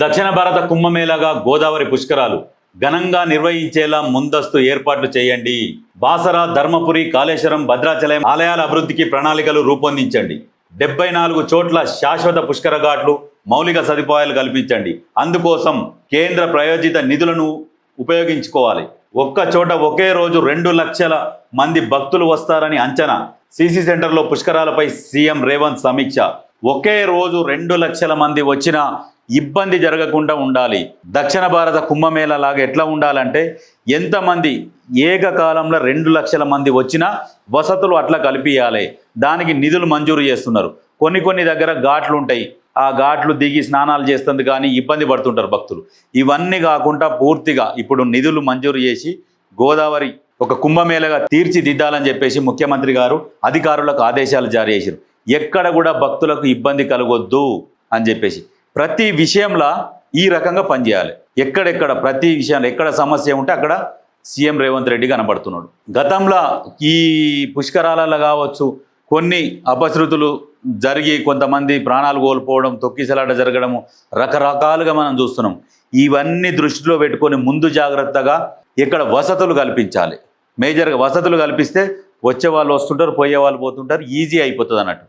దక్షిణ భారత కుంభమేళాగా గోదావరి పుష్కరాలు ఘనంగా నిర్వహించేలా ముందస్తు ఏర్పాట్లు చేయండి. బాసర, ధర్మపురి, కాళేశ్వరం, భద్రాచలం ఆలయాల అభివృద్ధికి ప్రణాళికలు రూపొందించండి. 74 చోట్ల శాశ్వత పుష్కర ఘాట్లు, మౌలిక సదుపాయాలు కల్పించండి. అందుకోసం కేంద్ర ప్రాయోజిత నిధులను ఉపయోగించుకోవాలి. ఒక్క చోట ఒకే రోజు 2 లక్షల మంది భక్తులు వస్తారని అంచనా. సిసి సెంటర్లో పుష్కరాలపై సీఎం రేవంత్ సమీక్ష. ఒకే రోజు 2 లక్షల మంది వచ్చినా ఇబ్బంది జరగకుండా ఉండాలి. దక్షిణ భారత కుంభమేళా లాగా ఎట్లా ఉండాలంటే, ఎంతమంది ఏకకాలంలో 2 లక్షల మంది వచ్చినా వసతులు అట్లా కల్పియాలి. దానికి నిధులు మంజూరు చేస్తున్నారు. కొన్ని దగ్గర ఘాట్లు ఉంటాయి, ఆ ఘాట్లు దిగి స్నానాలు చేస్తుంది కానీ ఇబ్బంది పడుతుంటారు భక్తులు. ఇవన్నీ కాకుండా పూర్తిగా ఇప్పుడు నిధులు మంజూరు చేసి గోదావరి ఒక కుంభమేళగా తీర్చిదిద్దాలని చెప్పేసి ముఖ్యమంత్రి గారు అధికారులకు ఆదేశాలు జారీ చేశారు. ఎక్కడ కూడా భక్తులకు ఇబ్బంది కలగొద్దు అని చెప్పేసి ప్రతి విషయంలో ఈ రకంగా పనిచేయాలి. ఎక్కడెక్కడ ప్రతి విషయంలో ఎక్కడ సమస్య ఉంటే అక్కడ సీఎం రేవంత్ రెడ్డి కనబడుతున్నాడు. గతంలో ఈ పుష్కరాలలో కావచ్చు కొన్ని అపశృతులు జరిగి కొంతమంది ప్రాణాలు కోల్పోవడం, తొక్కిసలాట జరగడము రకరకాలుగా మనం చూస్తున్నాం. ఇవన్నీ దృష్టిలో పెట్టుకొని ముందు జాగ్రత్తగా ఇక్కడ వసతులు కల్పించాలి. మేజర్గా వసతులు కల్పిస్తే వచ్చే వాళ్ళు వస్తుంటారు, పోయే వాళ్ళు పోతుంటారు, ఈజీ అయిపోతుంది అన్నట్టు.